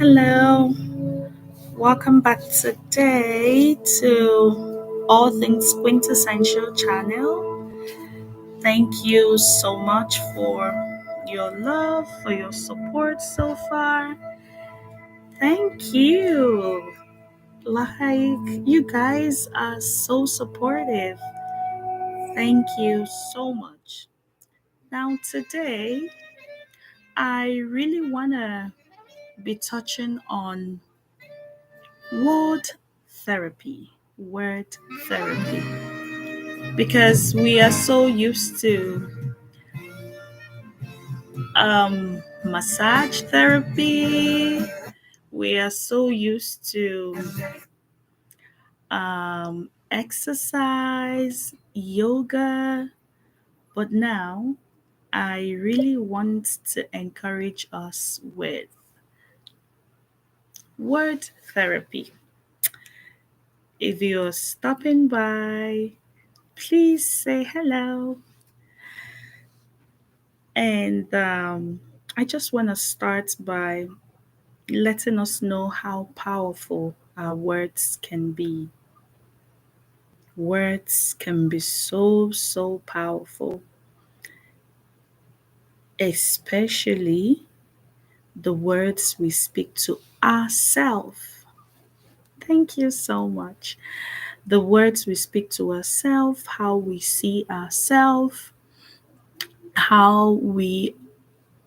Hello, welcome back today to All Things Quintessential channel. Thank you so much for your love, for your support so far. Thank you. Like, you guys are so supportive. Thank you so much. Now, today, I really want to be touching on word therapy. Word therapy. Because we are so used to massage therapy, we are so used to exercise, yoga, but now I really want to encourage us with word therapy. If you're stopping by, please say hello. And I just want to start by letting us know how powerful our words can be. Words can be so, so powerful, especially the words we speak to ourselves. Thank you so much. The words we speak to ourselves, how we see ourselves, how we,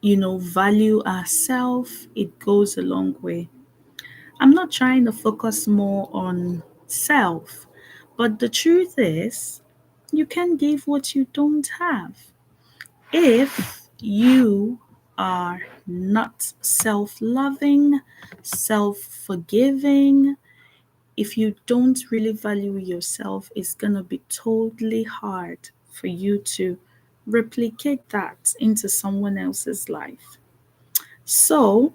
value ourselves, it goes a long way. I'm not trying to focus more on self, but the truth is, you can give what you don't have. If you are not self loving, self forgiving, if you don't really value yourself, it's going to be totally hard for you to replicate that into someone else's life. So,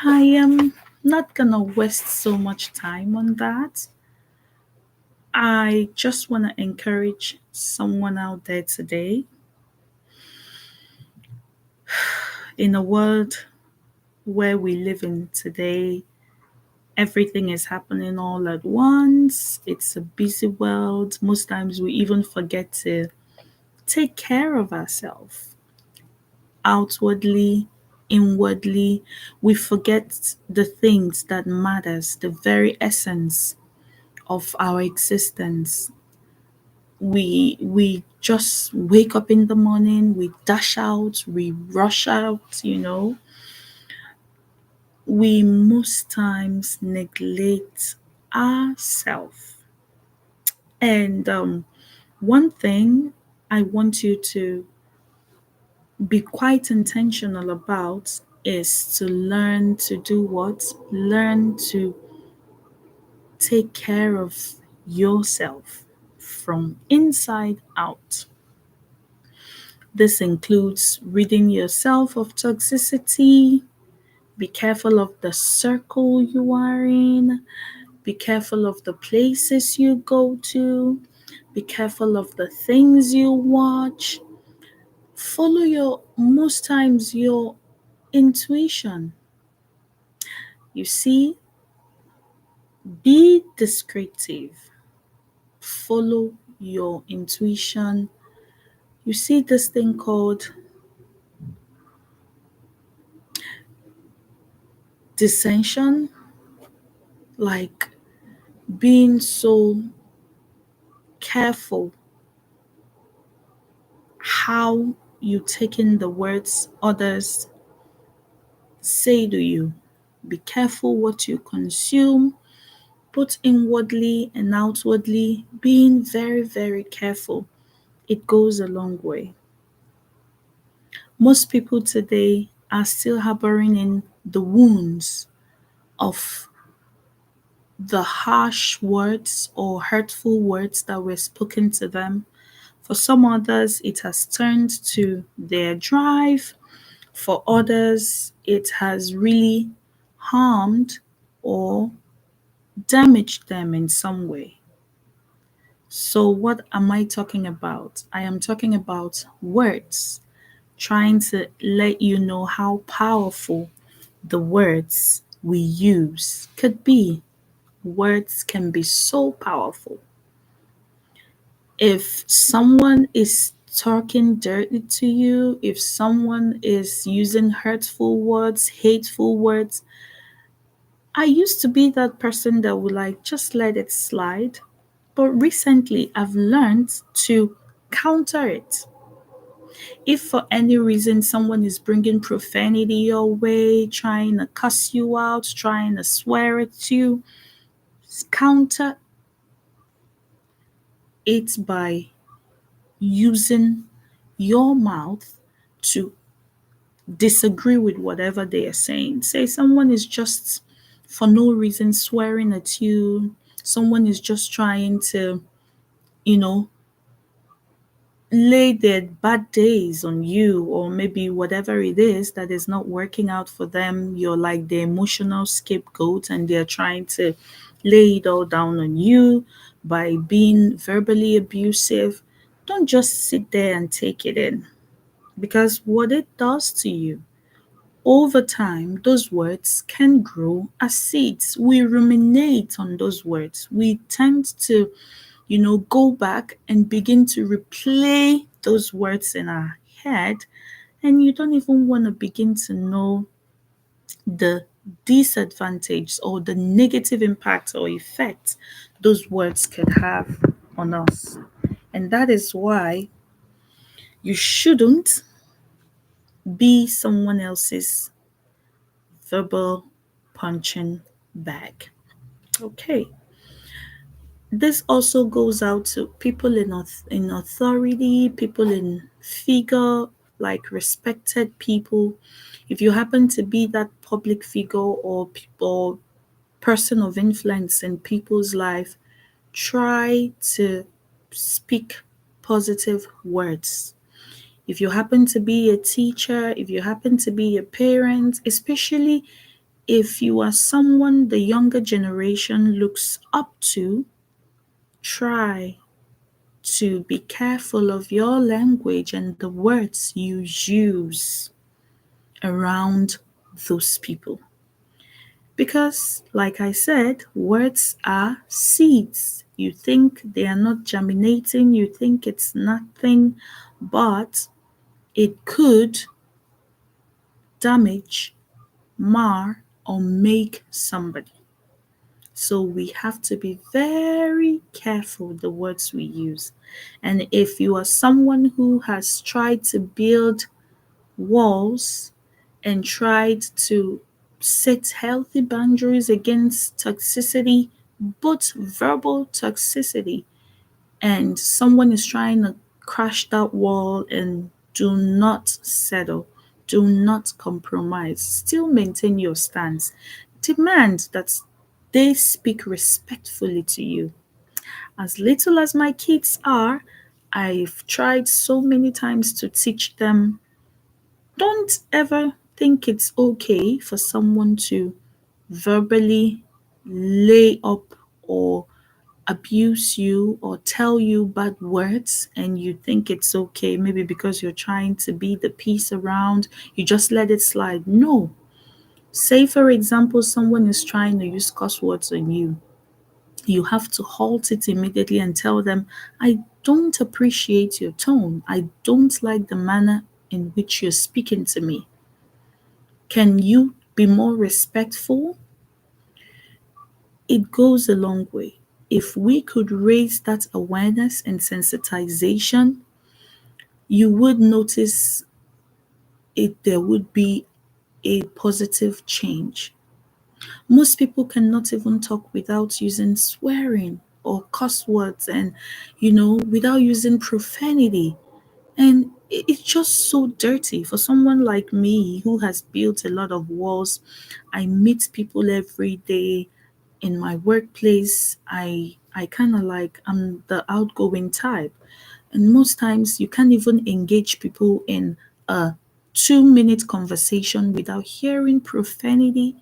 I am not gonna waste so much time on that. I just want to encourage someone out there today in a world where we live in today. Everything is happening all at once. It's a busy world. Most times we even forget to take care of ourselves outwardly, inwardly. We forget the things that matters, the very essence of our existence. We just wake up in the morning, we dash out, we rush out, we most times neglect ourselves. And one thing I want you to be quite intentional about is to learn to do what? Learn to take care of yourself from inside out. This includes ridding yourself of toxicity. Be careful of the circle you are in. Be careful of the places you go to. Be careful of the things you watch. Follow most times, your intuition. You see, be descriptive. Follow your intuition. You see this thing called dissension, like being so careful how you take in the words others say to you. Be careful what you consume, both inwardly and outwardly. Being very, very careful. It goes a long way. Most people today are still harboring in the wounds of the harsh words or hurtful words that were spoken to them. For some others, it has turned to their drive. For others, it has really harmed or damaged them in some way. So, what am I talking about? I am talking about words, trying to let you know how powerful the words we use could be. Words can be so powerful. If someone is talking dirty to you, if someone is using hurtful words, hateful words, I used to be that person that would like just let it slide. But recently, I've learned to counter it. If for any reason someone is bringing profanity your way, trying to cuss you out, trying to swear at you, counter it by using your mouth to disagree with whatever they are saying. Say someone is just for no reason swearing at you, someone is just trying to, you know, lay their bad days on you, or maybe whatever it is that is not working out for them. You're like the emotional scapegoat, and they're trying to lay it all down on you by being verbally abusive. Don't just sit there and take it in, because what it does to you over time, those words can grow as seeds. We ruminate on those words. We tend to, go back and begin to replay those words in our head, and you don't even want to begin to know the disadvantage or the negative impact or effect those words could have on us. And that is why you shouldn't be someone else's verbal punching bag. Okay. This also goes out to people in authority, people in figure, like respected people. If you happen to be that public figure or people person of influence in people's life, try to speak positive words. If you happen to be a teacher, if you happen to be a parent, especially if you are someone the younger generation looks up to, try to be careful of your language and the words you use around those people. Because, like I said, words are seeds. You think they are not germinating, you think it's nothing, but it could damage, mar, or make somebody. So we have to be very careful the words we use. And if you are someone who has tried to build walls and tried to set healthy boundaries against toxicity, both verbal toxicity, and someone is trying to crash that wall, and do not settle, do not compromise, still maintain your stance. Demand that they speak respectfully to you. As little as my kids are, I've tried so many times to teach them, don't ever think it's okay for someone to verbally lay up or abuse you or tell you bad words, and you think it's okay, maybe because you're trying to be the peace around, you just let it slide. No. Say, for example, someone is trying to use curse words on you. You have to halt it immediately and tell them, I don't appreciate your tone. I don't like the manner in which you're speaking to me. Can you be more respectful? It goes a long way. If we could raise that awareness and sensitization, you would notice there would be a positive change. Most people cannot even talk without using swearing or cuss words, and without using profanity. And it's just so dirty for someone like me who has built a lot of walls. I meet people every day in my workplace. I kind of like, I'm the outgoing type. And most times you can't even engage people in a 2-minute conversation without hearing profanity.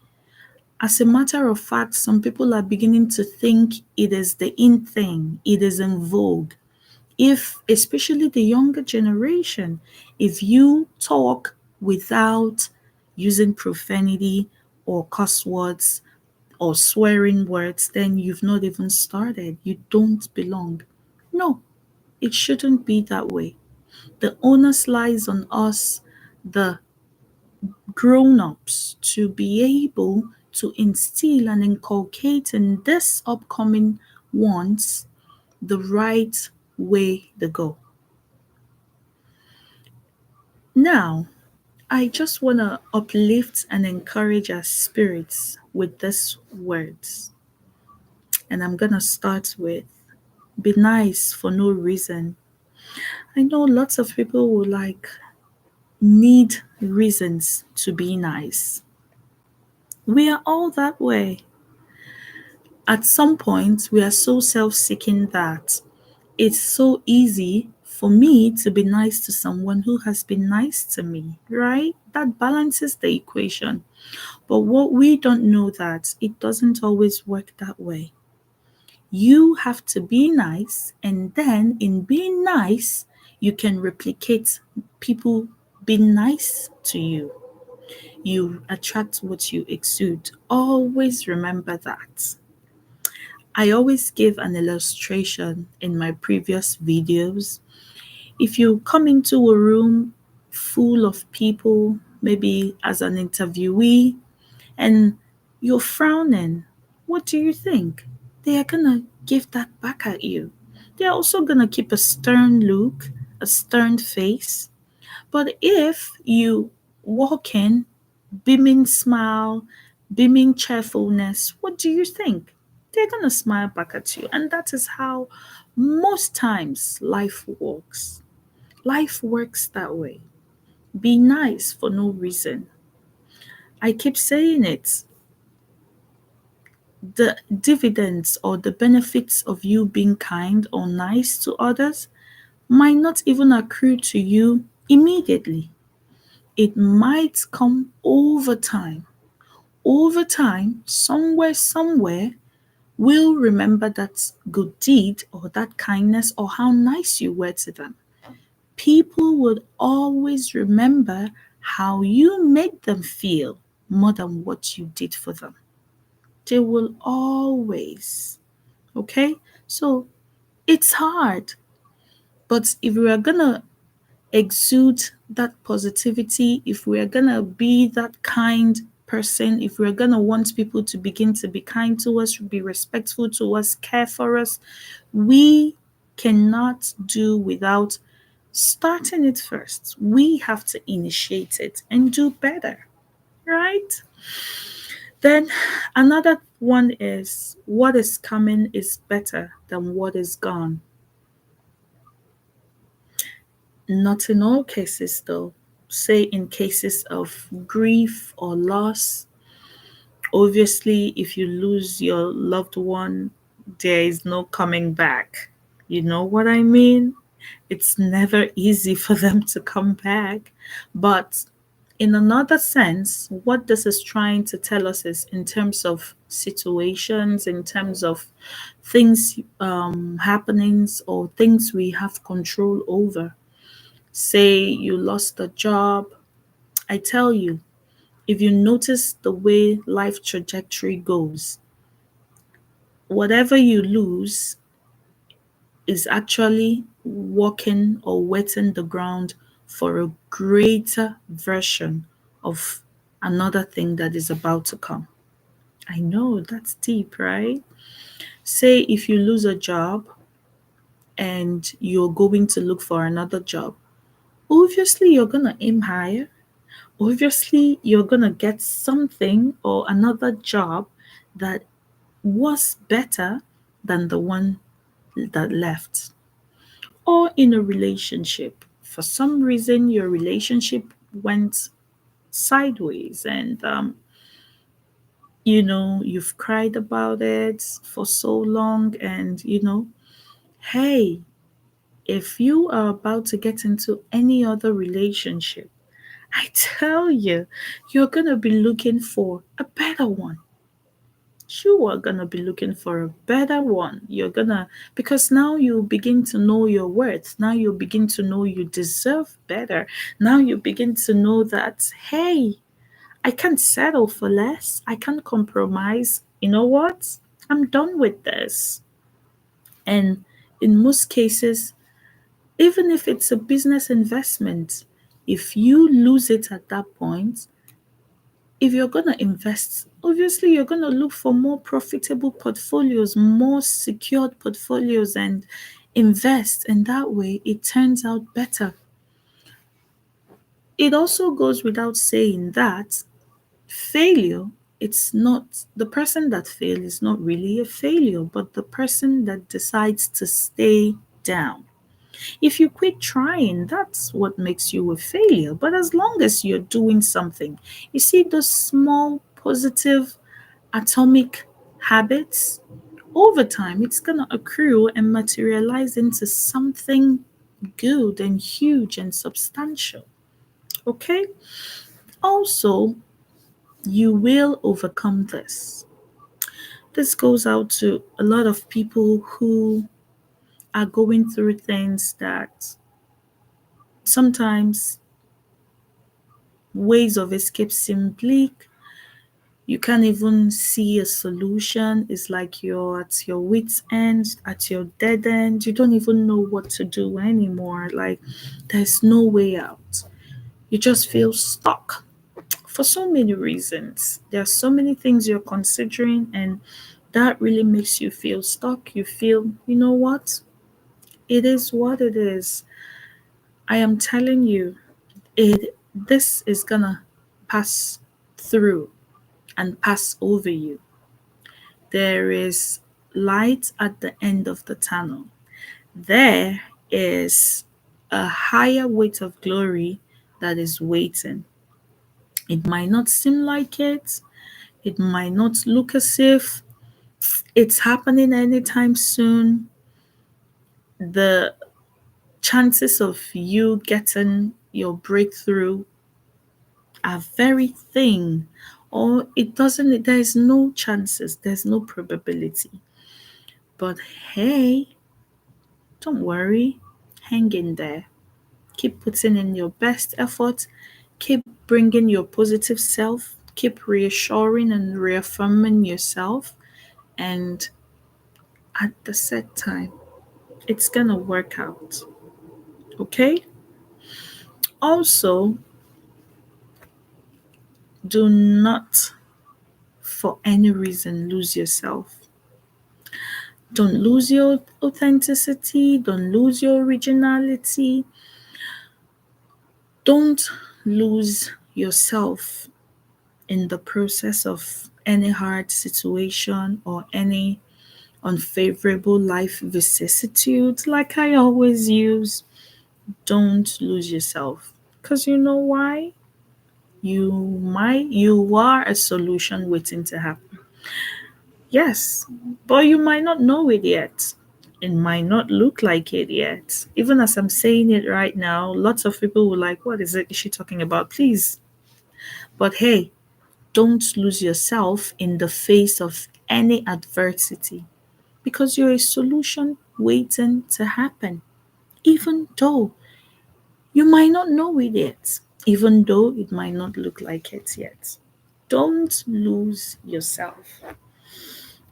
As a matter of fact, some people are beginning to think it is the in thing, it is in vogue. If, especially the younger generation, if you talk without using profanity or cuss words or swearing words, then you've not even started. You don't belong. No, it shouldn't be that way. The onus lies on us, the grown ups, to be able to instill and inculcate in this upcoming ones the right way to go. Now, I just want to uplift and encourage our spirits with these words. And I'm going to start with be nice for no reason. I know lots of people will like need reasons to be nice. We are all that way. At some point, we are so self seeking that it's so easy for me to be nice to someone who has been nice to me, right? That balances the equation. But what we don't know that it doesn't always work that way. You have to be nice, and then in being nice, you can replicate people being nice to you. You attract what you exude. Always remember that. I always give an illustration in my previous videos. If you come into a room full of people, maybe as an interviewee, and you're frowning, what do you think? They are gonna give that back at you. They're also gonna keep a stern look, a stern face. But if you walk in, beaming smile, beaming cheerfulness, what do you think? They're gonna smile back at you. And that is how most times life works. Life works that way. Be nice for no reason. I keep saying it. The dividends or the benefits of you being kind or nice to others might not even accrue to you immediately. It might come over time. Over time, somewhere, we'll remember that good deed or that kindness or how nice you were to them. People would always remember how you made them feel more than what you did for them. They will always. Okay? So it's hard. But if we are going to exude that positivity, if we are going to be that kind person, if we're going to want people to begin to be kind to us, be respectful to us, care for us, we cannot do without starting it first. We have to initiate it and do better, right? Then another one is what is coming is better than what is gone. Not in all cases, though. Say in cases of grief or loss, obviously, if you lose your loved one, there is no coming back. You know what I mean? It's never easy for them to come back. But in another sense, what this is trying to tell us is in terms of situations, in terms of things, happenings, or things we have control over. Say you lost a job. I tell you, if you notice the way life trajectory goes, whatever you lose is actually walking or wetting the ground for a greater version of another thing that is about to come. I know that's deep, right? Say if you lose a job and you're going to look for another job, obviously you're going to aim higher. Obviously, you're going to get something or another job that was better than the one that left. Or in a relationship, for some reason, your relationship went sideways and you've cried about it for so long, and hey, if you are about to get into any other relationship, I tell you, you're going to be looking for a better one. You are going to be looking for a better one. Because now you begin to know your worth. Now you begin to know you deserve better. Now you begin to know that, hey, I can't settle for less. I can't compromise. You know what? I'm done with this. And in most cases, even if it's a business investment, if you lose it at that point, if you're going to invest, obviously you're going to look for more profitable portfolios, more secured portfolios, and invest. And that way it turns out better. It also goes without saying that failure, it's not the person that fails is not really a failure, but the person that decides to stay down. If you quit trying, that's what makes you a failure. But as long as you're doing something, you see those small positive atomic habits, over time, it's going to accrue and materialize into something good and huge and substantial. Okay? Also, you will overcome this. This goes out to a lot of people who are going through things that sometimes ways of escape seem bleak. You can't even see a solution. It's like you're at your wit's end, at your dead end. You don't even know what to do anymore. Like there's no way out. You just feel stuck for so many reasons. There are so many things you're considering, and that really makes you feel stuck. You feel, you know what? It is what it is. I am telling you, this is gonna pass through and pass over you. There is light at the end of the tunnel. There is a higher weight of glory that is waiting. It might not seem like it, it might not look as if it's happening anytime soon. The chances of you getting your breakthrough are very thin, or it doesn't, there's no chances, there's no probability. But hey, don't worry, hang in there. Keep putting in your best effort, keep bringing your positive self, keep reassuring and reaffirming yourself, and at the set time, it's gonna work out. Okay? Also, do not for any reason lose yourself. Don't lose your authenticity, don't lose your originality, don't lose yourself in the process of any hard situation or any unfavorable life vicissitudes. Like I always use, don't lose yourself. Because you know why? You are a solution waiting to happen. Yes, but you might not know it yet. It might not look like it yet. Even as I'm saying it right now, lots of people will like, what is it is she talking about? Please. But hey, don't lose yourself in the face of any adversity because you're a solution waiting to happen. Even though you might not know it yet, even though it might not look like it yet. Don't lose yourself.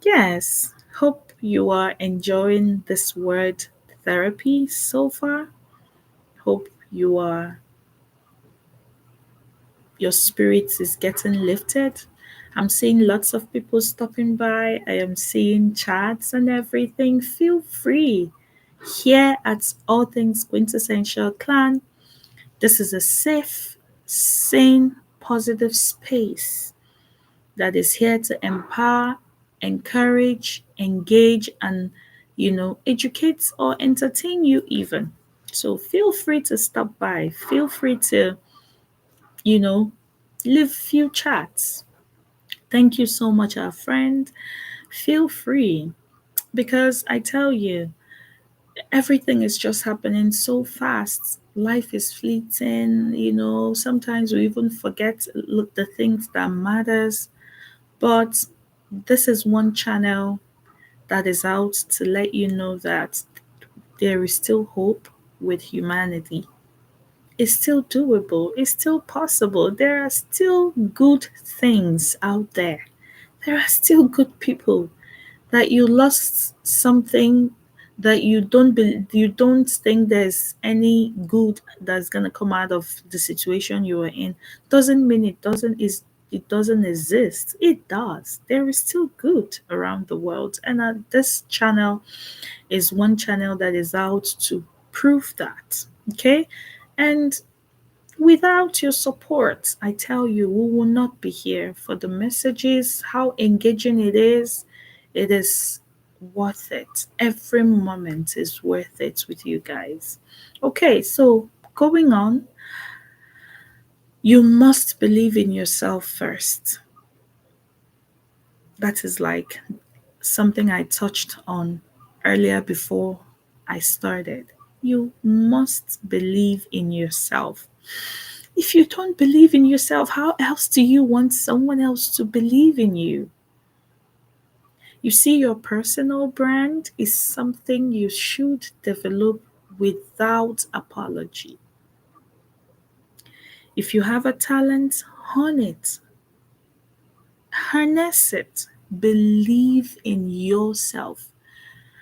Yes, hope you are enjoying this word therapy so far. Hope your spirit is getting lifted. I'm seeing lots of people stopping by. I am seeing chats and everything. Feel free. Here at All Things Quintessential Clan, this is a safe, sane, positive space that is here to empower, encourage, engage, and educate or entertain you even. So feel free to stop by. Feel free to, you know, leave few chats. Thank you so much, our friend. Feel free because I tell you, everything is just happening so fast. Life is fleeting, sometimes we even forget look the things that matters. But this is one channel that is out to let you know that there is still hope with humanity. It's still doable. It's still possible. There are still good things out there. There are still good people. That you lost something, that you don't think there's any good that's gonna come out of the situation you are in, doesn't mean it doesn't exist. It does. There is still good around the world, and this channel is one channel that is out to prove that. Okay, and without your support, I tell you, we will not be here. For the messages, how engaging it is worth it. Every moment is worth it with you guys. Okay, so going on, you must believe in yourself first. That is like something I touched on earlier before I started. You must believe in yourself. If you don't believe in yourself, how else do you want someone else to believe in you? You see, your personal brand is something you should develop without apology. If you have a talent, hone it, harness it, believe in yourself,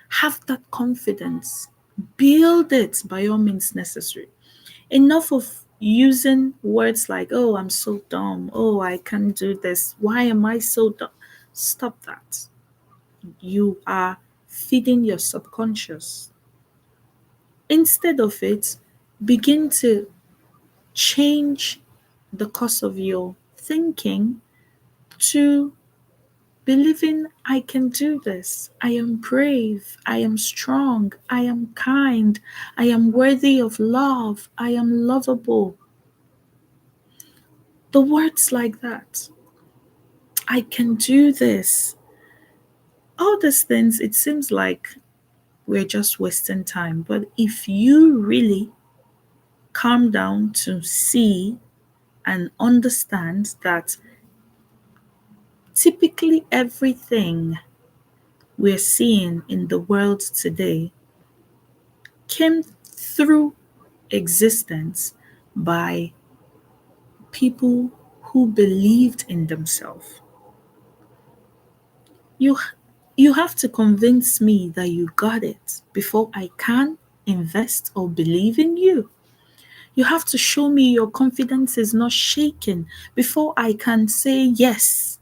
have that confidence, build it by all means necessary. Enough of using words like, oh, I'm so dumb. Oh, I can't do this. Why am I so dumb? Stop that. You are feeding your subconscious. Instead of it, begin to change the course of your thinking to believing I can do this. I am brave. I am strong. I am kind. I am worthy of love. I am lovable. The words like that. I can do this. All these things, it seems like we're just wasting time. But if you really calm down to see and understand that typically everything we're seeing in the world today came through existence by people who believed in themselves. You you have to convince me that you got it before I can invest or believe in you. You have to show me your confidence is not shaken before I can say yes.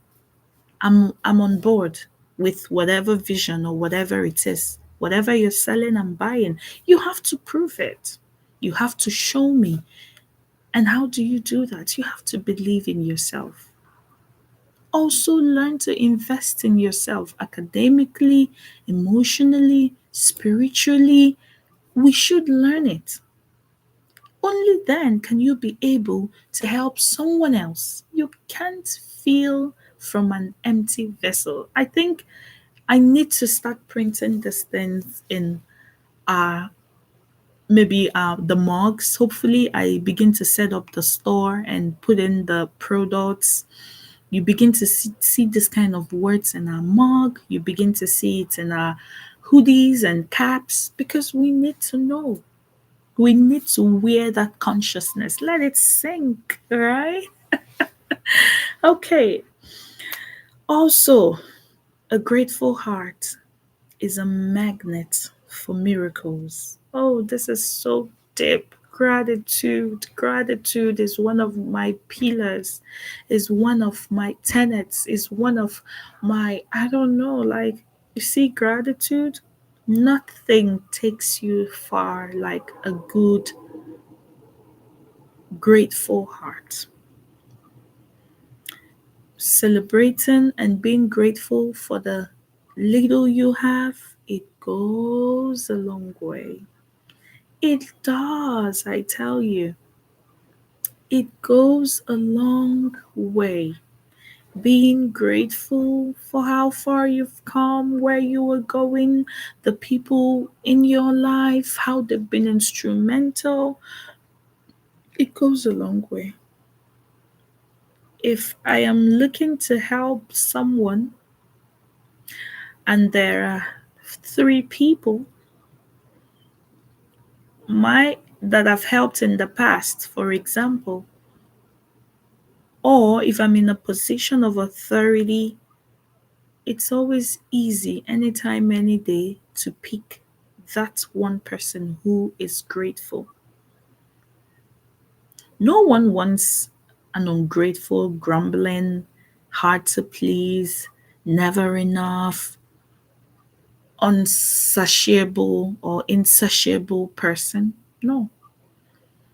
I'm on board with whatever vision or whatever it is. Whatever you're selling and buying, you have to prove it. You have to show me. And how do you do that? You have to believe in yourself. Also, learn to invest in yourself academically, emotionally, spiritually. We should learn it. Only then can you be able to help someone else. You can't fill from an empty vessel. I think I need to start printing these things in uh maybe the mugs. Hopefully I begin to set up the store and put in the products. You begin to see this kind of words in our mug. You begin to see it in our hoodies and caps because we need to know. We need to wear that consciousness. Let it sink, right? Okay. Also, a grateful heart is a magnet for miracles. Oh, this is so deep. Gratitude is one of my pillars, is one of my tenets, is one of my, I don't know, like, you see, gratitude, nothing takes you far like a good, grateful heart. Celebrating and being grateful for the little you have, it goes a long way. It does, I tell you. It goes a long way. Being grateful for how far you've come, where you are going, the people in your life, how they've been instrumental, it goes a long way. If I am looking to help someone and there are three people, my that I've helped in the past, for example, or if I'm in a position of authority, it's always easy anytime, any day to pick that one person who is grateful. No one wants an ungrateful, grumbling, hard to please, never enough, unsatiable or insatiable person. No.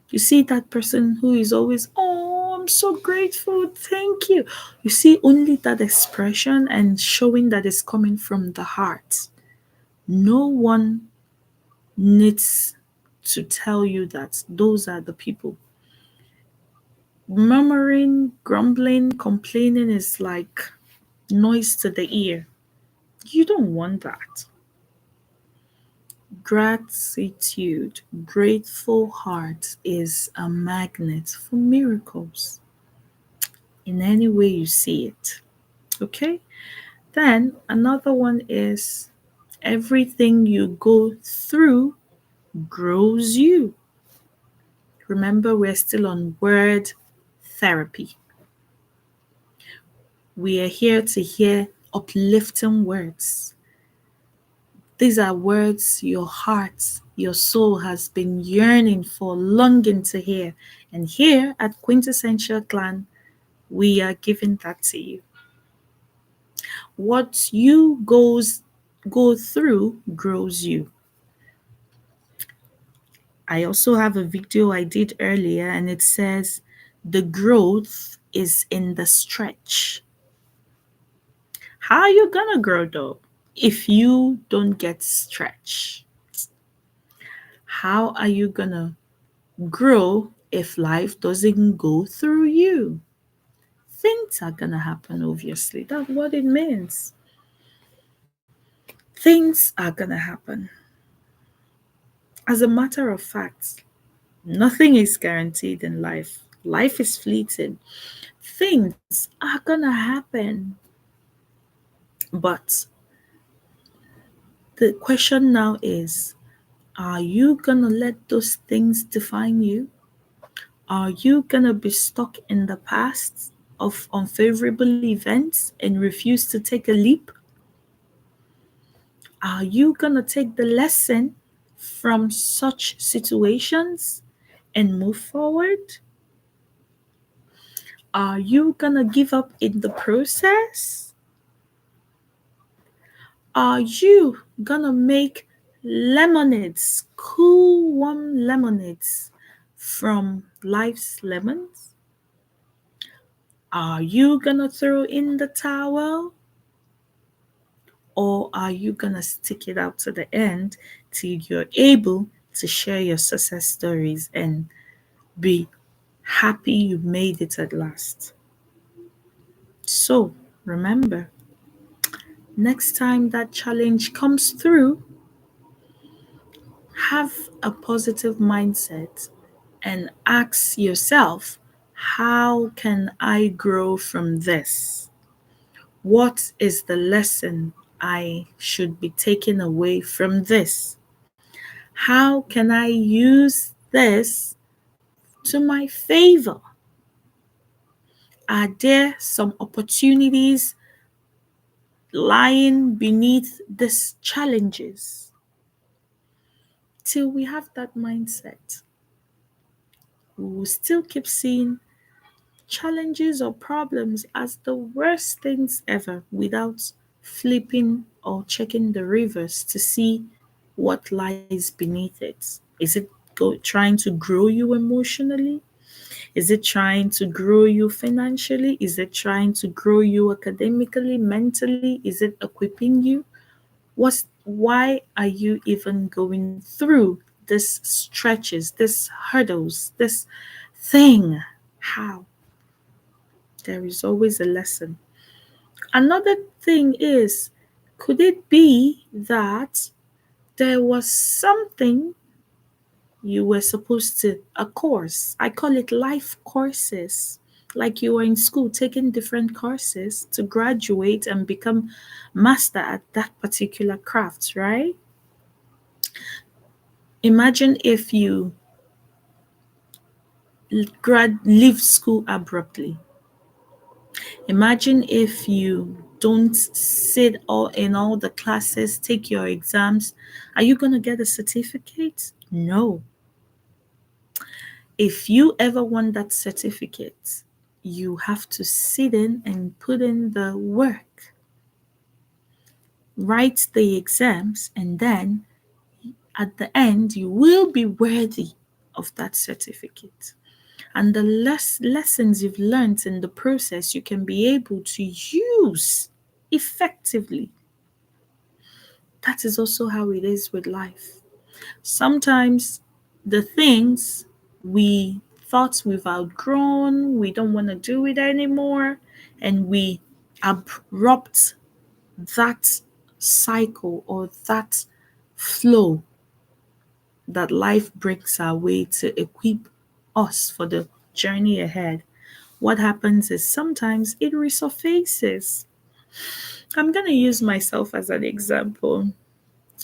You see that person who is always, oh, I'm so grateful, thank you. You see only that expression and showing that is coming from the heart. No one needs to tell you that those are the people. Murmuring, grumbling, complaining is like noise to the ear. You don't want that. Gratitude, grateful heart is a magnet for miracles in any way you see it. Okay? Then another one is everything you go through grows you. Remember, we're still on word therapy. We are here to hear uplifting words. These are words your heart, your soul has been yearning for, longing to hear. And here at Quintessential Clan, we are giving that to you. What you go through grows you. I also have a video I did earlier and it says the growth is in the stretch. How are you gonna grow though if you don't get stretch? How are you gonna grow if life doesn't go through you? Things are gonna happen, obviously. That's what it means. Things are gonna happen. As a matter of fact, nothing is guaranteed in life. Life is fleeting. Things are gonna happen. But the question now is, are you gonna let those things define you? Are you gonna be stuck in the past of unfavorable events and refuse to take a leap? Are you gonna take the lesson from such situations and move forward? Are you gonna give up in the process? Are you gonna make lemonades, cool, warm lemonades from life's lemons? Are you gonna throw in the towel? Or are you gonna stick it out to the end till you're able to share your success stories and be happy you made it at last? So remember, next time that challenge comes through, have a positive mindset and ask yourself, how can I grow from this? What is the lesson I should be taking away from this? How can I use this to my favor? Are there some opportunities lying beneath these challenges? Till we have that mindset, we will still keep seeing challenges or problems as the worst things ever without flipping or checking the reverse to see what lies beneath it. Is it trying to grow you emotionally? Is it trying to grow you financially? Is it trying to grow you academically, mentally? Is it equipping you? Why are you even going through these stretches, these hurdles, this thing? How? There is always a lesson. Another thing is, could it be that there was something you were supposed to, a course? I call it life courses. Like you were in school taking different courses to graduate and become master at that particular craft, right? Imagine if you leave school abruptly. Imagine if you don't sit all in all the classes, take your exams. Are you going to get a certificate? No. If you ever want that certificate, you have to sit in and put in the work, write the exams, and then at the end, you will be worthy of that certificate. And the lessons you've learned in the process, you can be able to use effectively. That is also how it is with life. Sometimes the things we thought we've outgrown, we don't want to do it anymore, and we abrupt that cycle or that flow that life brings our way to equip us for the journey ahead. What happens is sometimes it resurfaces. I'm going to use myself as an example.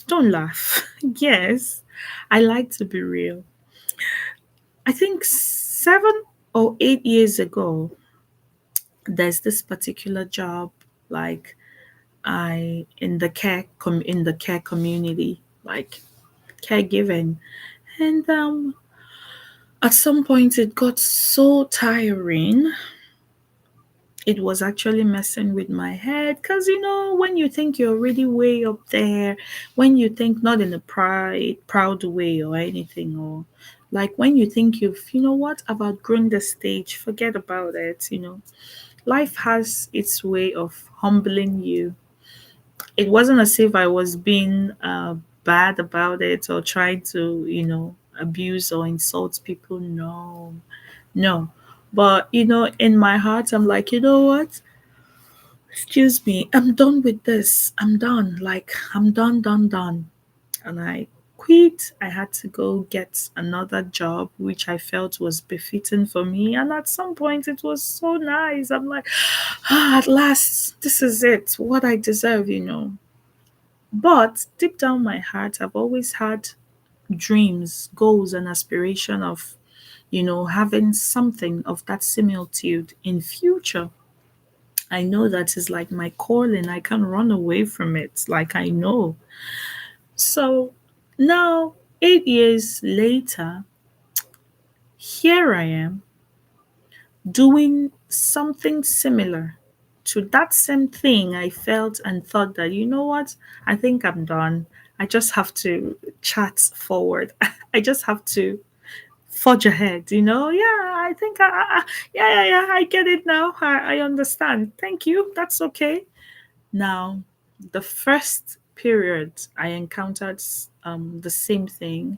Don't laugh. Yes, I like to be real. I think 7 or 8 years ago, there's this particular job, like I in the care community, like caregiving, and at some point it got so tiring. It was actually messing with my head because when you think you're already way up there, when you think not in a proud way or anything, or like when you think you know what, I've outgrown the stage, forget about it. Life has its way of humbling you. It wasn't as if I was being bad about it or trying to abuse or insult people. No, no. But in my heart, I'm like, you know what? Excuse me, I'm done with this. I'm done. Like, I'm done, done, done. And I quit. I had to go get another job, which I felt was befitting for me. And at some point, it was so nice. I'm like, at last, this is it, what I deserve. But deep down my heart, I've always had dreams, goals, and aspiration of, having something of that similitude in future. I know that is like my calling. I can't run away from it. Like I know. So now, 8 years later, here I am doing something similar to that same thing I felt and thought that, you know what, I think I'm done. I just have to chat forward. I just have to forge ahead, Yeah, I think, yeah, yeah, yeah, I get it now. I understand. Thank you. That's okay. Now, the first period I encountered the same thing.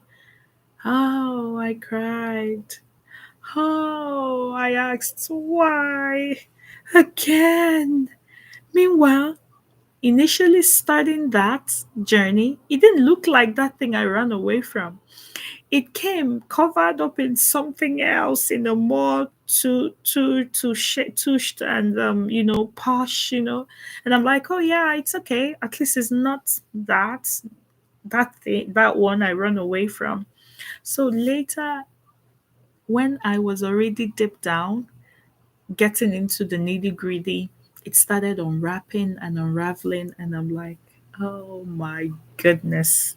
Oh, I cried. Oh, I asked why again. Meanwhile, initially starting that journey, it didn't look like that thing I ran away from. It came covered up in something else, in a more tushed and posh, and I'm like, oh yeah, it's okay, at least it's not that thing, that one I run away from. So later, when I was already deep down, getting into the nitty gritty, it started unwrapping and unraveling, and I'm like, oh my goodness,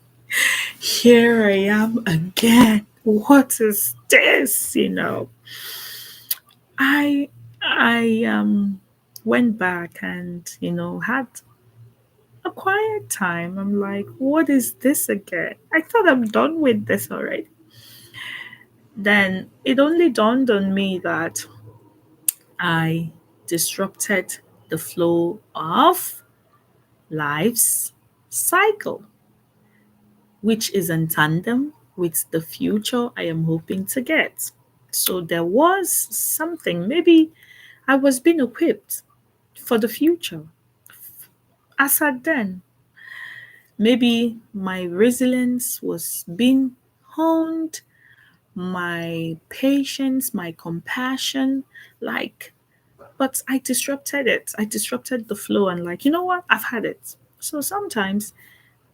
here I am again. What is this? I went back and had a quiet time. I'm like, what is this again? I thought I'm done with this already. Then it only dawned on me that I disrupted the flow of life's cycle, which is in tandem with the future I am hoping to get. So there was something, maybe I was being equipped for the future. As at then, maybe my resilience was being honed, my patience, my compassion, like, but I disrupted it. I disrupted the flow and, like, you know what? I've had it. So sometimes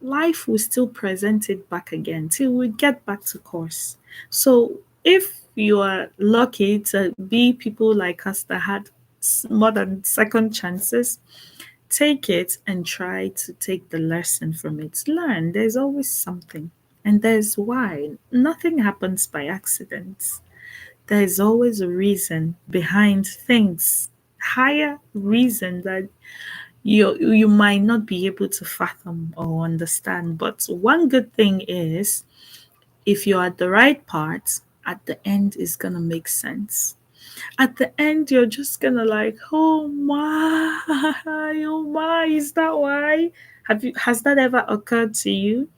life will still present it back again till we get back to course. So if you are lucky to be people like us that had more than second chances, take it and try to take the lesson from it. Learn. There's always something. And there's why. Nothing happens by accident. There's always a reason behind things. Higher reason that you might not be able to fathom or understand. But one good thing is if you're at the right part, at the end is gonna make sense. At the end you're just gonna like, oh my, oh my, is that why? Has that ever occurred to you?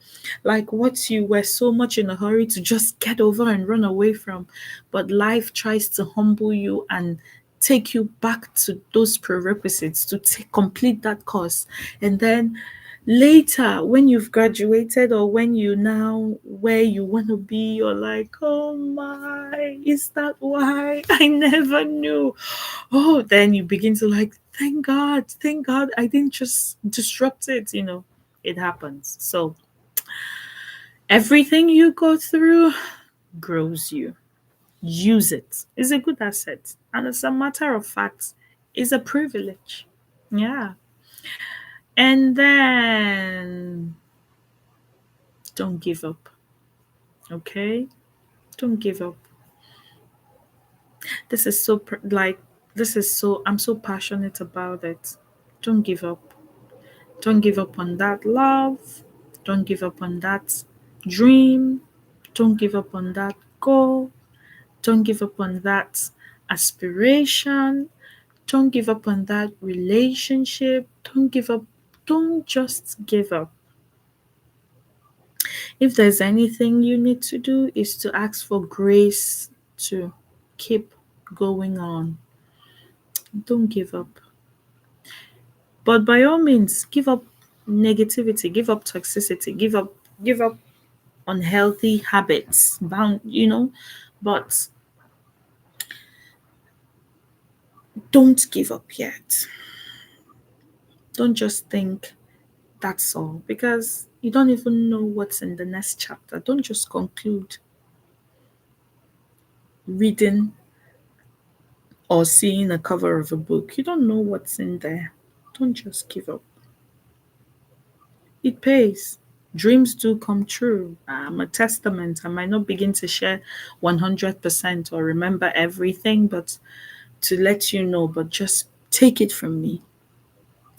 Like what you were so much in a hurry to just get over and run away from, but life tries to humble you and take you back to those prerequisites to complete that course. And then later, when you've graduated or when you now where you want to be, you're like, oh my, is that why? I never knew. Oh, then you begin to like, thank God I didn't just disrupt it, it happens. So everything you go through grows you. Use it. It's a good asset. And as a matter of fact, it's a privilege. Yeah. And then don't give up. Okay? Don't give up. This is so, I'm so passionate about it. Don't give up. Don't give up on that love. Don't give up on that dream. Don't give up on that goal. Don't give up on that aspiration. Don't give up on that relationship. Don't give up. Don't just give up. If there's anything you need to do, is to ask for grace to keep going on. Don't give up. But by all means, give up negativity, give up toxicity, give up unhealthy habits. But don't give up yet. Don't just think that's all because you don't even know what's in the next chapter. Don't just conclude reading or seeing a cover of a book. You don't know what's in there. Don't just give up. It pays. Dreams do come true. I'm a testament. I might not begin to share 100% or remember everything, but to let you know, but just take it from me.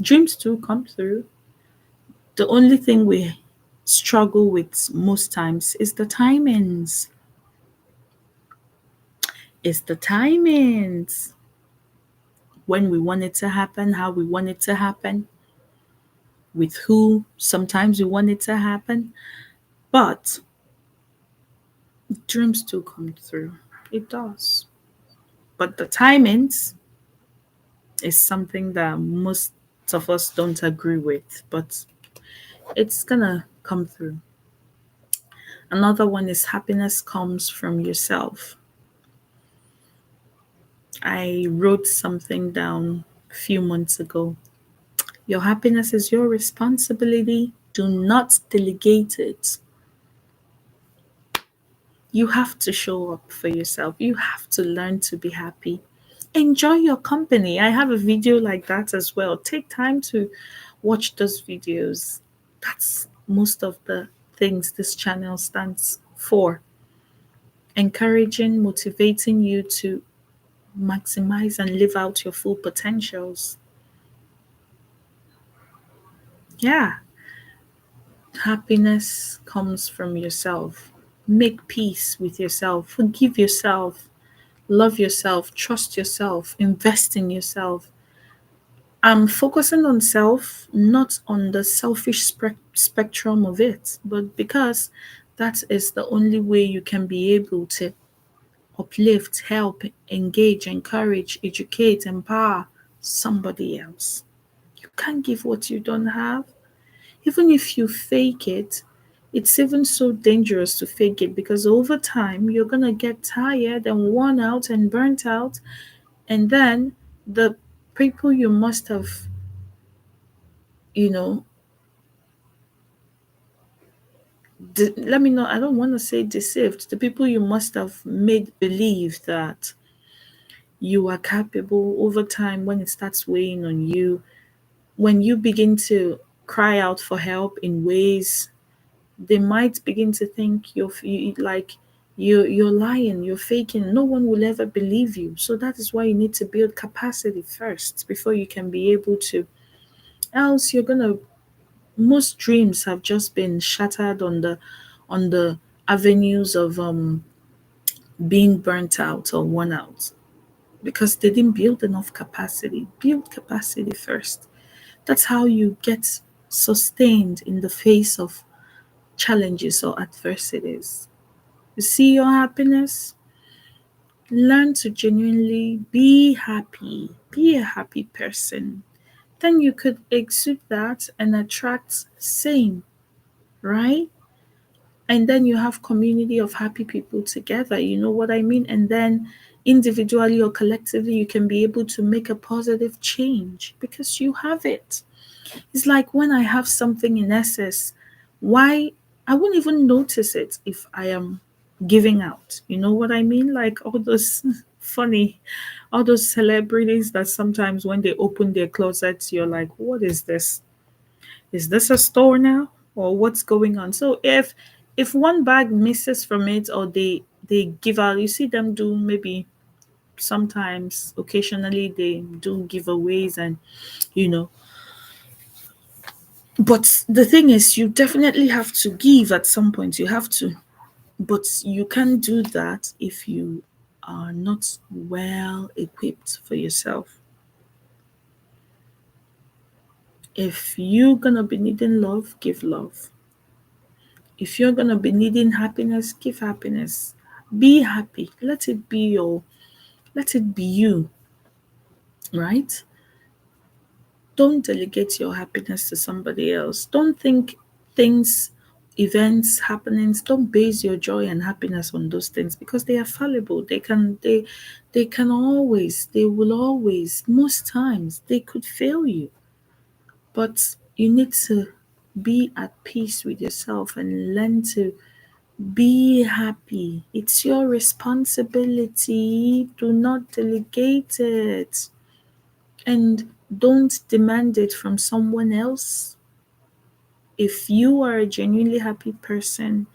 Dreams do come through. The only thing we struggle with most times is the timings. It's the timings. When we want it to happen, how we want it to happen, with who sometimes we want it to happen. But dreams do come through. It does. But the timings is something that most of us don't agree with, but it's gonna come through. Another one is happiness comes from yourself. I wrote something down a few months ago. Your happiness is your responsibility. Do not delegate it. You have to show up for yourself. You have to learn to be happy. Enjoy your company. I have a video like that as well. Take time to watch those videos. That's most of the things this channel stands for. Encouraging, motivating you to maximize and live out your full potentials. Yeah, happiness comes from yourself. Make peace with yourself. Forgive yourself. Love yourself. Trust yourself. Invest in yourself. I'm focusing on self, not on the selfish spectrum of it, but because that is the only way you can be able to uplift, help, engage, encourage, educate, empower somebody else. You can't give what you don't have. Even if you fake it, it's even so dangerous to fake it because over time you're going to get tired and worn out and burnt out. And then the people you must have, you know, let me know, I don't want to say deceived, the people you must have made believe that you are capable. Over time, when it starts weighing on you, when you begin to cry out for help in ways, they might begin to think like you're lying, you're faking. No one will ever believe you. So that is why you need to build capacity first before you can be able to. Else, you're gonna. Most dreams have just been shattered on the avenues of being burnt out or worn out because they didn't build enough capacity. Build capacity first. That's how you get sustained in the face of challenges or adversities. You see your happiness? Learn to genuinely be happy. Be a happy person. Then you could exude that and attract same, right? And then you have community of happy people together. You know what I mean? And then individually or collectively you can be able to make a positive change because you have it. It's like when I have something in excess, why I won't even notice it if I am giving out. You know what I mean? Like all those funny, all those celebrities that sometimes when they open their closets, you're like, what is this? Is this a store now? Or what's going on? So if one bag misses from it or they give out, you see them do maybe sometimes occasionally they do giveaways and you know. But the thing is, you definitely have to give at some point. You have to. But you can't do that if you are not well equipped for yourself. If you're going to be needing love, give love. If you're going to be needing happiness, give happiness. Be happy. Let it be you, right? Don't delegate your happiness to somebody else. Don't think things, events, happenings, don't base your joy and happiness on those things because they are fallible. They can always, they will always, most times they could fail you. But you need to be at peace with yourself and learn to be happy. It's your responsibility. Do not delegate it. And don't demand it from someone else. If you are a genuinely happy person,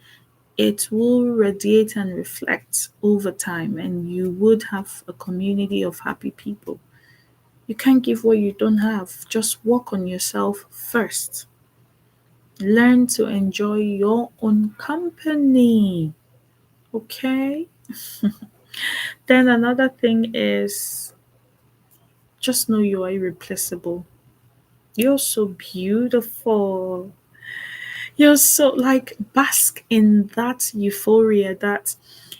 it will radiate and reflect over time, and you would have a community of happy people. You can't give what you don't have. Just work on yourself first. Learn to enjoy your own company. Okay? Then another thing is just know you are irreplaceable. You're so beautiful. You're so like bask in that euphoria that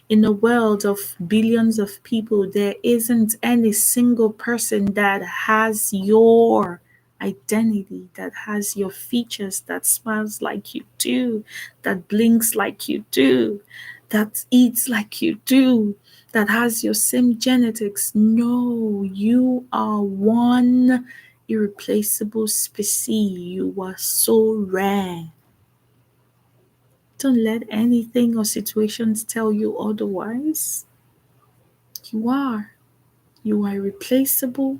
in a world of billions of people, there isn't any single person that has your identity, that has your features, that smiles like you do, that blinks like you do, that eats like you do, that has your same genetics. No, you are one irreplaceable species. You are so rare. Don't let anything or situations tell you otherwise. You are. You are irreplaceable.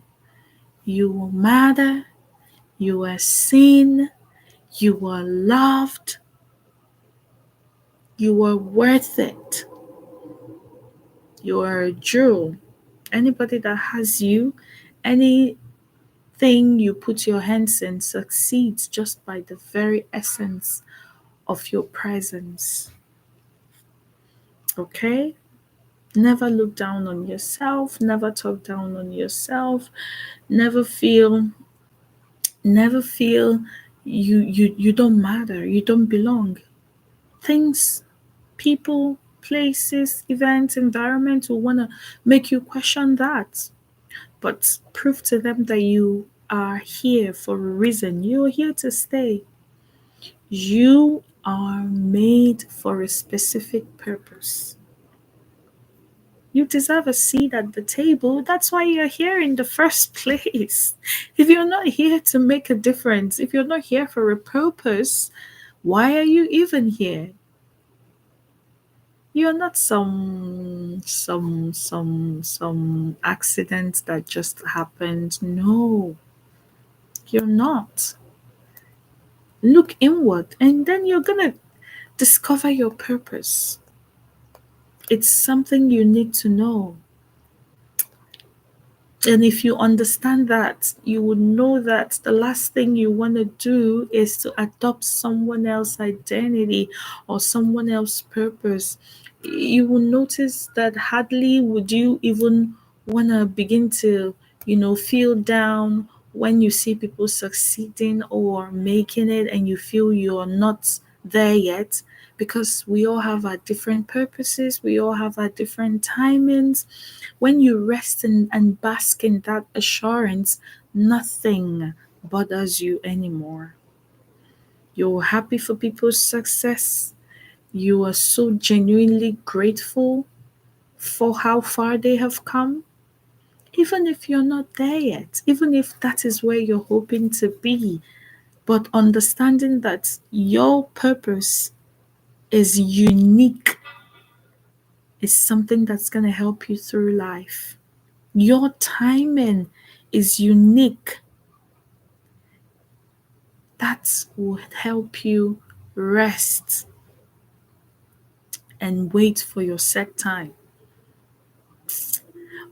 You matter. You are seen. You are loved. You are worth it. You are a jewel. Anybody that has you, anything you put your hands in succeeds just by the very essence of your presence. Okay? Never look down on yourself. Never talk down on yourself. Never feel never feel you don't matter, you don't belong. Things, people, places, events, environment will want to make you question that, but prove to them that you are here for a reason. You're here to stay. You are made for a specific purpose. You deserve a seat at the table. That's why you're here in the first place. If you're not here to make a difference, if you're not here for a purpose, Why are you even here? You're not some accident that just happened. No, you're not. Look inward and then you're gonna discover your purpose. It's something you need to know. And if you understand that, you would know that the last thing you want to do is to adopt someone else's identity or someone else's purpose. You will notice that hardly would you even want to begin to, feel down when you see people succeeding or making it and you feel you're not there yet, because we all have our different purposes, we all have our different timings. When you rest and bask in that assurance, nothing bothers you anymore. You're happy for people's success. You are so genuinely grateful for how far they have come. Even if you're not there yet, even if that is where you're hoping to be, but understanding that your purpose is unique is something that's going to help you through life. Your timing is unique. That would help you rest and wait for your set time.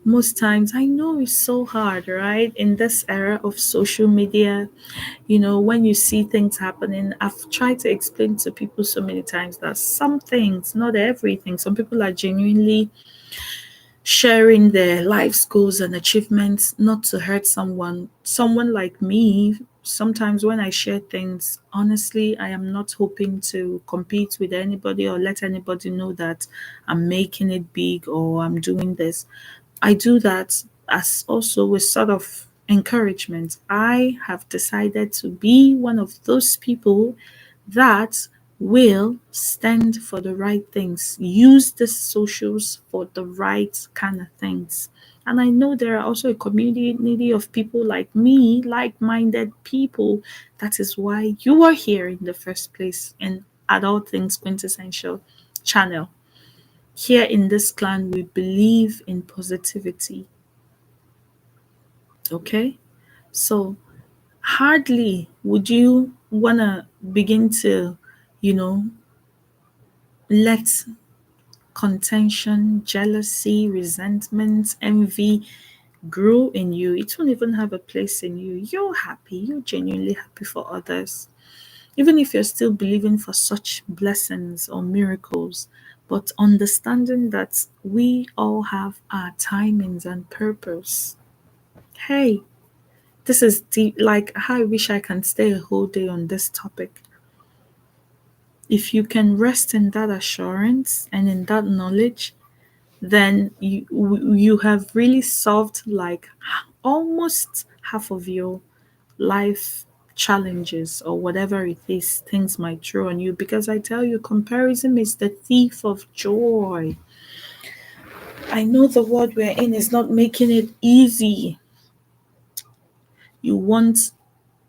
Most times, I know it's so hard, right? In this era of social media, when you see things happening, I've tried to explain to people so many times that some things, not everything, some people are genuinely sharing their life's goals and achievements not to hurt someone like me. Sometimes when I share things, honestly, I am not hoping to compete with anybody or let anybody know that I'm making it big or I'm doing this. I do that as also a sort of encouragement. I have decided to be one of those people that will stand for the right things, use the socials for the right kind of things. And I know there are also a community of people like me, like minded people. That is why you are here in the first place in Adult Things Quintessential channel. Here in this clan, we believe in positivity. Okay? So, hardly would you want to begin to, you know, let contention, jealousy, resentment, envy grow in you. It won't even have a place in you. You're happy, you're genuinely happy for others. Even if you're still believing for such blessings or miracles, but understanding that we all have our timings and purpose. Hey, this is deep. Like, I wish I can stay a whole day on this topic. If you can rest in that assurance and in that knowledge, then you have really solved like almost half of your life challenges or whatever it is things might throw on you, because I tell you, comparison is the thief of joy. I know the world we're in is not making it easy. You want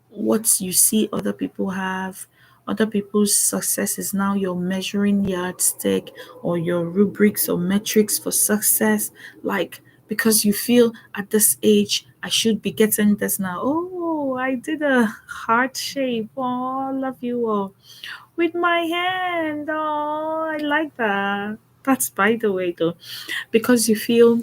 what you see other people have. Other people's success is now your measuring yardstick or your rubrics or metrics for success. Like, because you feel at this age, I should be getting this now. Oh, I did a heart shape. Oh, I love you all. With my hand. Oh, I like that. That's by the way, though, because you feel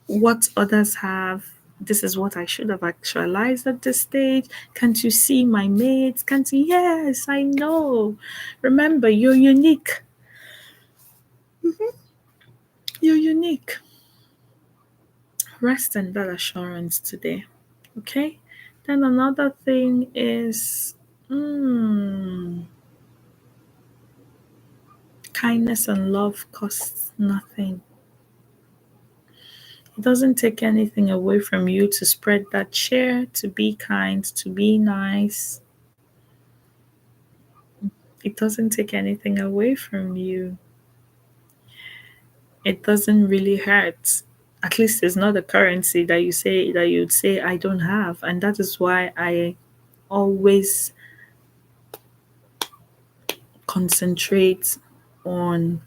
what others have. This is what I should have actualized at this stage. Can't you see my mates? Can't you? Yes, I know. Remember, you're unique. You're unique. Rest in that assurance today. Okay? Then another thing is kindness and love costs nothing. It doesn't take anything away from you to spread that cheer, to be kind, to be nice. It doesn't take anything away from you. It doesn't really hurt. At least it's not a currency that you'd say I don't have. And that is why I always concentrate on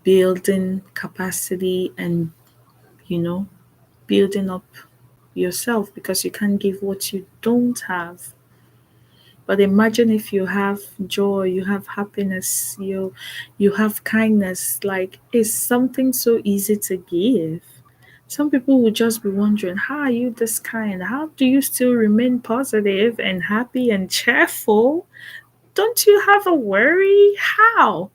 building capacity and, you know, building up yourself, because you can't give what you don't have. But imagine if you have joy, you have happiness, you have kindness, like it's something so easy to give. Some people would just be wondering, how are you this kind? How do you still remain positive and happy and cheerful? Don't you have a worry? How?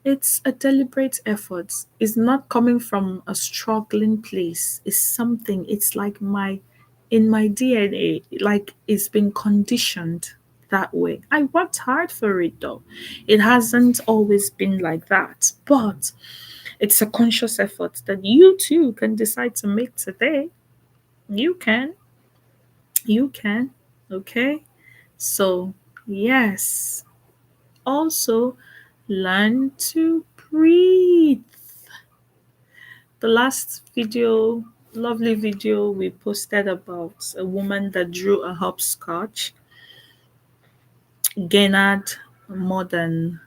It's a deliberate effort. It's not coming from a struggling place. It's something, it's like in my DNA, like it's been conditioned that way. I worked hard for it though. It hasn't always been like that, but it's a conscious effort that you too can decide to make today. You can, you can, okay? So, yes. Also, learn to breathe. The last video, lovely video we posted about a woman that drew a hopscotch, garnered more than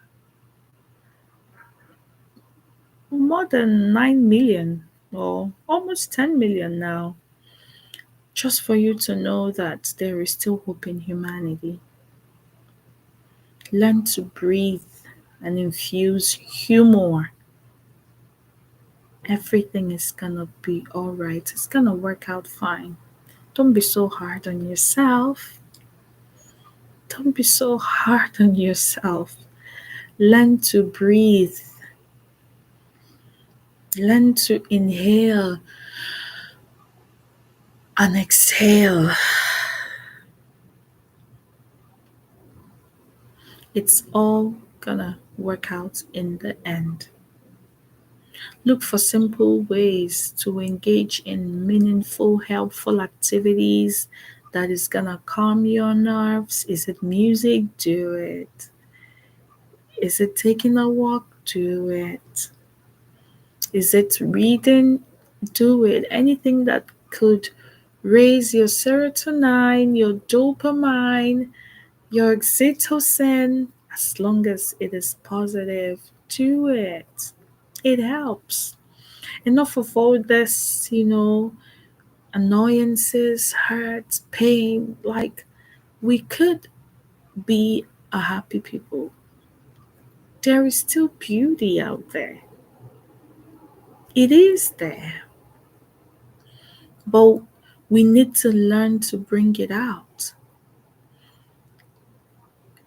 more than 9 million or almost 10 million now. Just for you to know that there is still hope in humanity. Learn to breathe and infuse humor. Everything is gonna be all right. It's gonna work out fine. Don't be so hard on yourself. Don't be so hard on yourself. Learn to breathe. Learn to inhale and exhale. It's all gonna work out in the end. Look for simple ways to engage in meaningful, helpful activities that is gonna calm your nerves. Is it music? Do it. Is it taking a walk? Do it. Is it reading? Do it. Anything that could raise your serotonin, your dopamine, your oxytocin, as long as it is positive, do it. It helps. Enough of all this, annoyances, hurt, pain. Like, we could be a happy people. There is still beauty out there. It is there. But we need to learn to bring it out.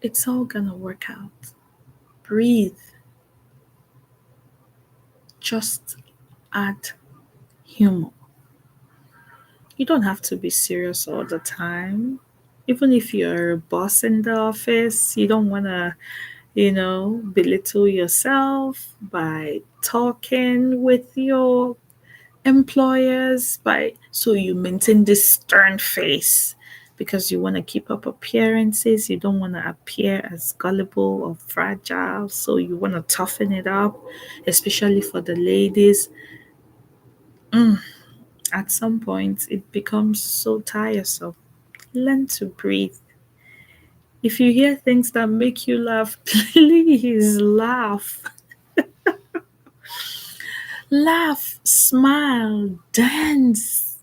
It's all gonna work out. Breathe. Just add humor. You don't have to be serious all the time. Even if you're a boss in the office, you don't want to, belittle yourself by talking with your employers, by so you maintain this stern face because you want to keep up appearances. You don't want to appear as gullible or fragile, so you want to toughen it up, especially for the ladies. At some point it becomes so tiresome. Learn to breathe. If you hear things that make you laugh, please laugh. Laugh, smile, dance.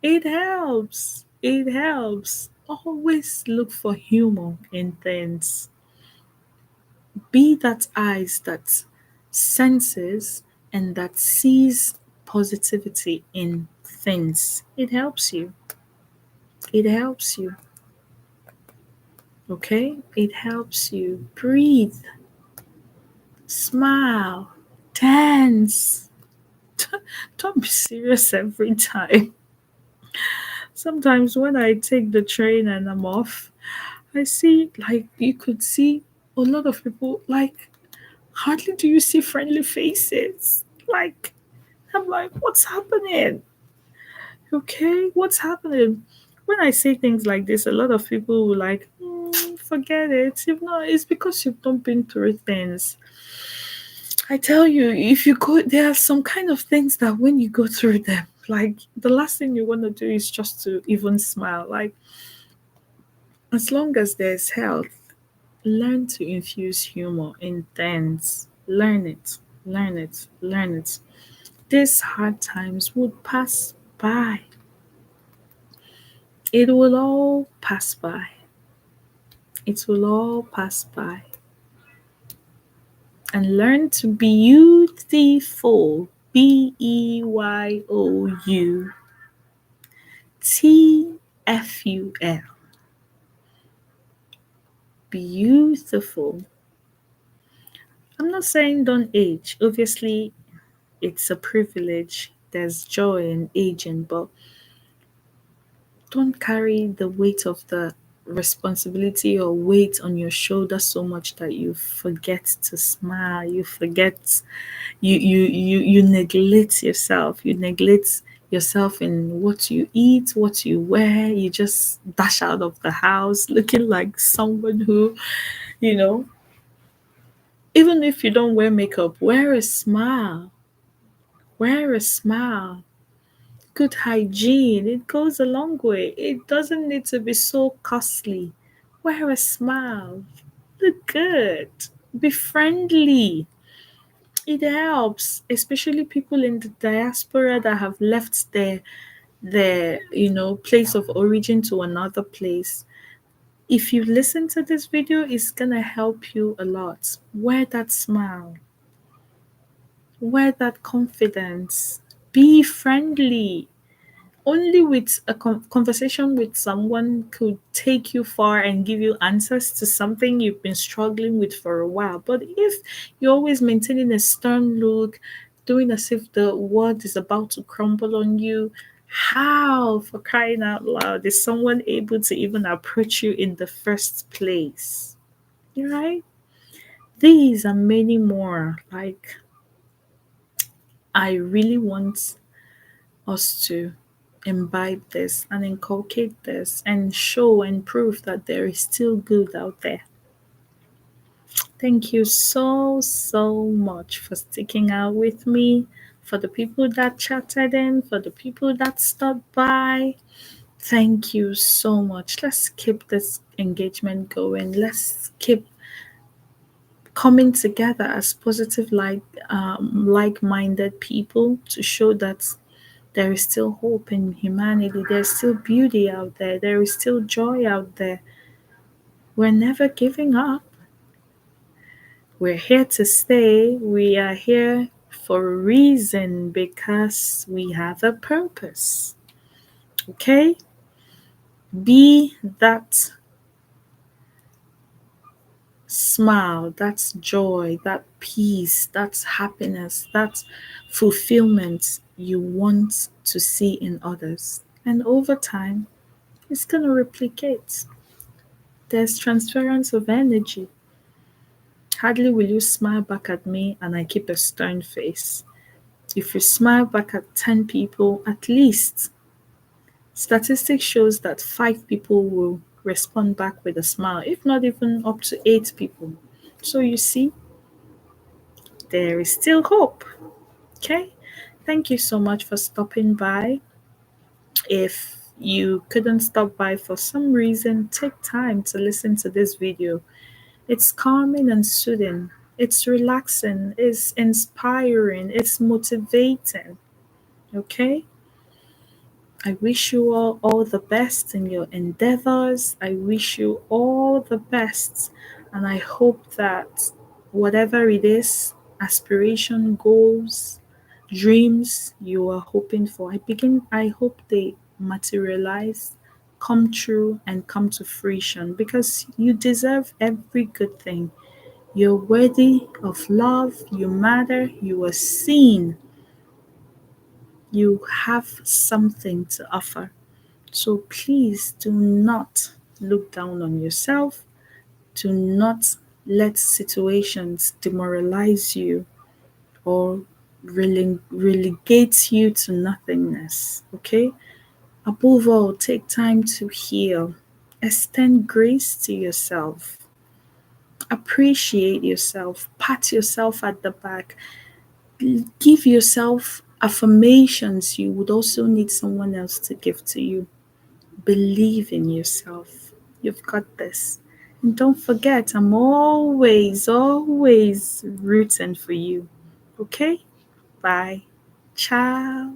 It helps. It helps. Always look for humor in things. Be that eyes that senses and that sees positivity in things. It helps you. It helps you. Okay? It helps you. Breathe, smile, dance. Don't be serious every time. Sometimes when I take the train and I'm off, I see, like, you could see a lot of people, like, hardly do you see friendly faces. Like, I'm like, what's happening? Okay, what's happening? When I say things like this, a lot of people will like, forget it. If not, it's because you've not been through things. I tell you, if you go, there are some kind of things that when you go through them, like the last thing you want to do is just to even smile. Like, as long as there's health, Learn to infuse humor in things. Learn it, learn it, learn it. These hard times would pass by. It will all pass by. It will all pass by. And learn to be beautiful. Beautiful. Beautiful. I'm not saying don't age. Obviously, it's a privilege. There's joy in aging, but don't carry the weight of the responsibility or weight on your shoulder so much that you forget to smile. You forget you neglect yourself. You neglect yourself in what you eat, what you wear. You just dash out of the house looking like someone who, you know, even if you don't wear makeup, wear a smile. Wear a smile. Good hygiene, it goes a long way. It doesn't need to be so costly. Wear a smile. Look good. Be friendly. It helps, especially people in the diaspora that have left their place of origin to another place. If you listen to this video, it's gonna help you a lot. Wear that smile. Wear that confidence. Be friendly. Only with a conversation with someone could take you far and give you answers to something you've been struggling with for a while. But if you're always maintaining a stern look, doing as if the world is about to crumble on you, how, for crying out loud, is someone able to even approach you in the first place? Right? These and many more. Like, I really want us to imbibe this and inculcate this and show and prove that there is still good out there. Thank you so, so much for sticking out with me, for the people that chatted in, for the people that stopped by. Thank you so much. Let's keep this engagement going. Let's keep coming together as positive, like-minded people to show that there is still hope in humanity. There's still beauty out there. There is still joy out there. We're never giving up. We're here to stay. We are here for a reason because we have a purpose. Okay? Be that smile, that's joy, that peace, that's happiness, that's fulfillment you want to see in others. And over time, it's going to replicate. There's transference of energy. Hardly will you smile back at me and I keep a stern face. If you smile back at 10 people, at least statistics shows that 5 people will respond back with a smile, if not even up to 8 people. So you see, there is still hope. Okay? Thank you so much for stopping by. If you couldn't stop by for some reason, take time to listen to this video. It's calming and soothing. It's relaxing. It's inspiring. It's motivating. Okay? I wish you all the best in your endeavors. I wish you all the best. And I hope that whatever it is, aspiration, goals, dreams you are hoping for, I hope they materialize, come true, and come to fruition because you deserve every good thing. You're worthy of love, you matter, you are seen, you have something to offer. So please do not look down on yourself. Do not let situations demoralize you or relegate you to nothingness. Okay? Above all, take time to heal. Extend grace to yourself. Appreciate yourself. Pat yourself at the back. Give yourself affirmations you would also need someone else to give to you. Believe in yourself. You've got this. And don't forget, I'm always, always rooting for you. Okay? Bye. Ciao.